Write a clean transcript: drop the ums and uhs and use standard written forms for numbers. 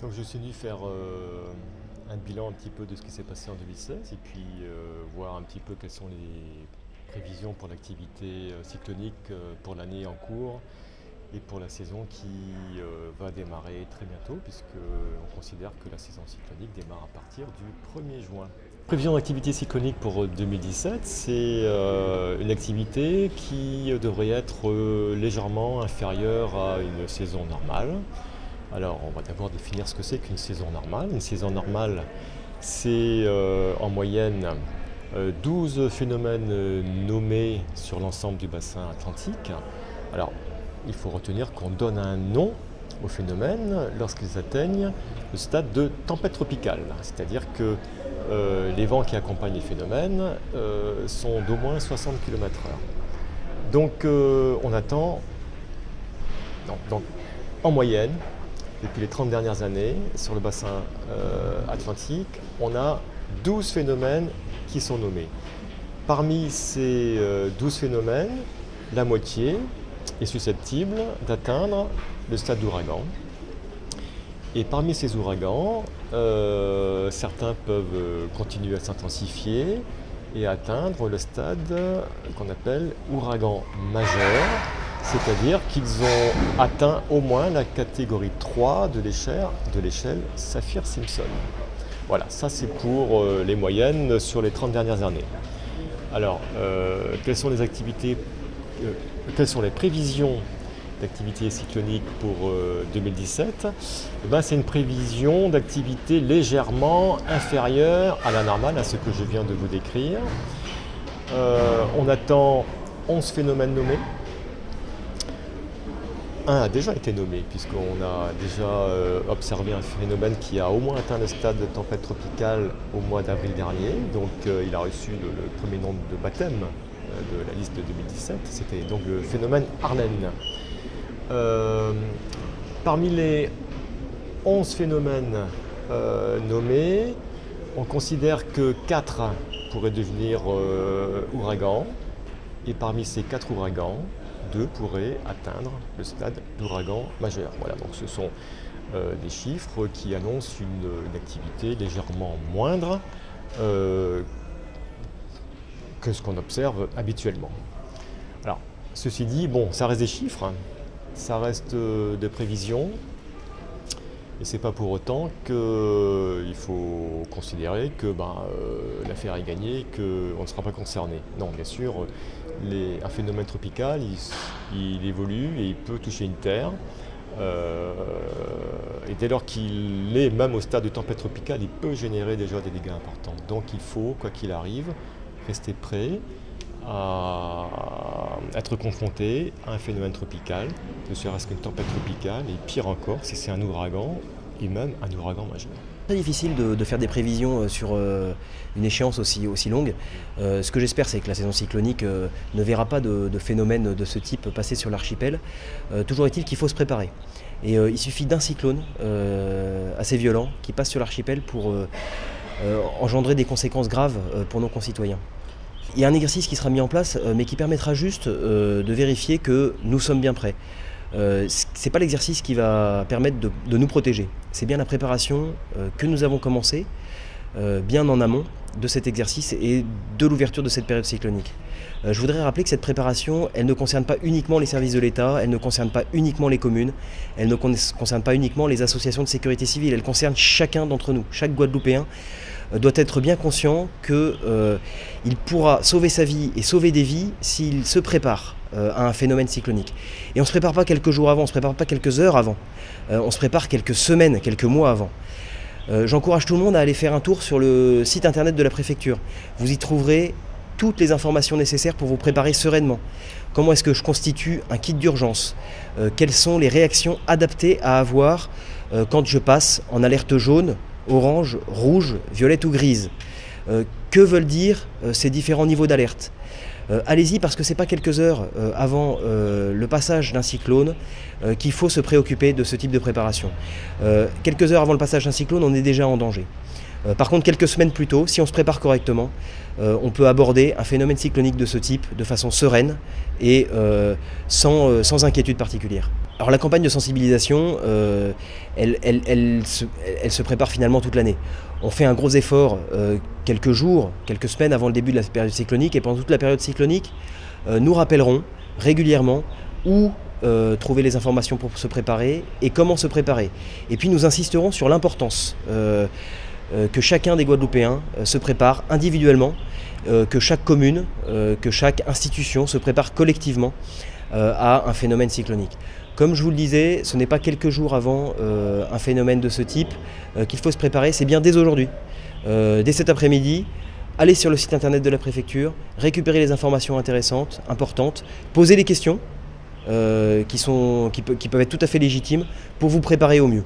Donc je suis venu faire un bilan un petit peu de ce qui s'est passé en 2016 et puis voir un petit peu quelles sont les prévisions pour l'activité cyclonique pour l'année en cours et pour la saison qui va démarrer très bientôt puisqu'on considère que la saison cyclonique démarre à partir du 1er juin. Prévision d'activité cyclonique pour 2017, c'est une activité qui devrait être légèrement inférieure à une saison normale. Alors on va d'abord définir ce que c'est qu'une saison normale. Une saison normale, c'est en moyenne 12 phénomènes nommés sur l'ensemble du bassin atlantique. Alors il faut retenir qu'on donne un nom aux phénomènes lorsqu'ils atteignent le stade de tempête tropicale. C'est-à-dire que les vents qui accompagnent les phénomènes sont d'au moins 60 km/h. Donc on attend, donc, en moyenne, depuis les 30 dernières années, sur le bassin atlantique, on a 12 phénomènes qui sont nommés. Parmi ces 12 phénomènes, la moitié est susceptible d'atteindre le stade d'ouragan. Et parmi ces ouragans, certains peuvent continuer à s'intensifier et atteindre le stade qu'on appelle ouragan majeur, c'est-à-dire qu'ils ont atteint au moins la catégorie 3 de l'échelle Saffir-Simpson. Voilà, ça c'est pour les moyennes sur les 30 dernières années. Alors, quelles sont les prévisions d'activité cyclonique pour 2017, c'est une prévision d'activité légèrement inférieure à la normale, à ce que je viens de vous décrire. On attend 11 phénomènes nommés. Un a déjà été nommé, puisqu'on a déjà observé un phénomène qui a au moins atteint le stade de tempête tropicale au mois d'avril dernier. Donc il a reçu le premier nombre de baptême de la liste de 2017. C'était donc le phénomène Arlène. Parmi les 11 phénomènes nommés, on considère que 4 pourraient devenir ouragans, et parmi ces 4 ouragans, 2 pourraient atteindre le stade d'ouragan majeur. Voilà, donc ce sont des chiffres qui annoncent une activité légèrement moindre que ce qu'on observe habituellement. Alors, ceci dit, ça reste des chiffres, hein. Ça reste des prévisions, et c'est pas pour autant qu'il faut considérer que l'affaire est gagnée, qu'on ne sera pas concerné. Non, bien sûr, un phénomène tropical, il évolue et il peut toucher une terre. Et dès lors qu'il est même au stade de tempête tropicale, il peut générer déjà des dégâts importants. Donc il faut, quoi qu'il arrive, rester prêt à être confronté à un phénomène tropical, ne serait-ce qu'une tempête tropicale, et pire encore si c'est un ouragan, et même un ouragan majeur. C'est très difficile de faire des prévisions sur une échéance aussi longue. Ce que j'espère, c'est que la saison cyclonique ne verra pas de phénomènes de ce type passer sur l'archipel. Toujours est-il qu'il faut se préparer. Et il suffit d'un cyclone assez violent qui passe sur l'archipel pour engendrer des conséquences graves pour nos concitoyens. Il y a un exercice qui sera mis en place, mais qui permettra juste de vérifier que nous sommes bien prêts. Ce n'est pas l'exercice qui va permettre de nous protéger. C'est bien la préparation que nous avons commencée, bien en amont de cet exercice et de l'ouverture de cette période cyclonique. Je voudrais rappeler que cette préparation, elle ne concerne pas uniquement les services de l'État, elle ne concerne pas uniquement les communes, elle ne concerne pas uniquement les associations de sécurité civile, elle concerne chacun d'entre nous. Chaque Guadeloupéen doit être bien conscient qu'il pourra sauver sa vie et sauver des vies s'il se prépare à un phénomène cyclonique. Et on ne se prépare pas quelques jours avant, on ne se prépare pas quelques heures avant, on se prépare quelques semaines, quelques mois avant. J'encourage tout le monde à aller faire un tour sur le site internet de la préfecture. Vous y trouverez toutes les informations nécessaires pour vous préparer sereinement. Comment est-ce que je constitue un kit d'urgence ? Quelles sont les réactions adaptées à avoir quand je passe en alerte jaune, orange, rouge, violette ou grise. Que veulent dire ces différents niveaux d'alerte ? Allez-y, parce que ce n'est pas quelques heures avant le passage d'un cyclone qu'il faut se préoccuper de ce type de préparation. Quelques heures avant le passage d'un cyclone, on est déjà en danger. Par contre, quelques semaines plus tôt, si on se prépare correctement, on peut aborder un phénomène cyclonique de ce type de façon sereine et sans inquiétude particulière. Alors la campagne de sensibilisation, elle se prépare finalement toute l'année. On fait un gros effort quelques jours, quelques semaines avant le début de la période cyclonique, et pendant toute la période cyclonique, nous rappellerons régulièrement où trouver les informations pour se préparer et comment se préparer. Et puis nous insisterons sur l'importance que chacun des Guadeloupéens se prépare individuellement, que chaque commune, que chaque institution se prépare collectivement à un phénomène cyclonique. Comme je vous le disais, ce n'est pas quelques jours avant un phénomène de ce type qu'il faut se préparer, c'est bien dès aujourd'hui. Dès cet après-midi, allez sur le site internet de la préfecture, récupérer les informations intéressantes, importantes, poser les questions qui peuvent être tout à fait légitimes pour vous préparer au mieux.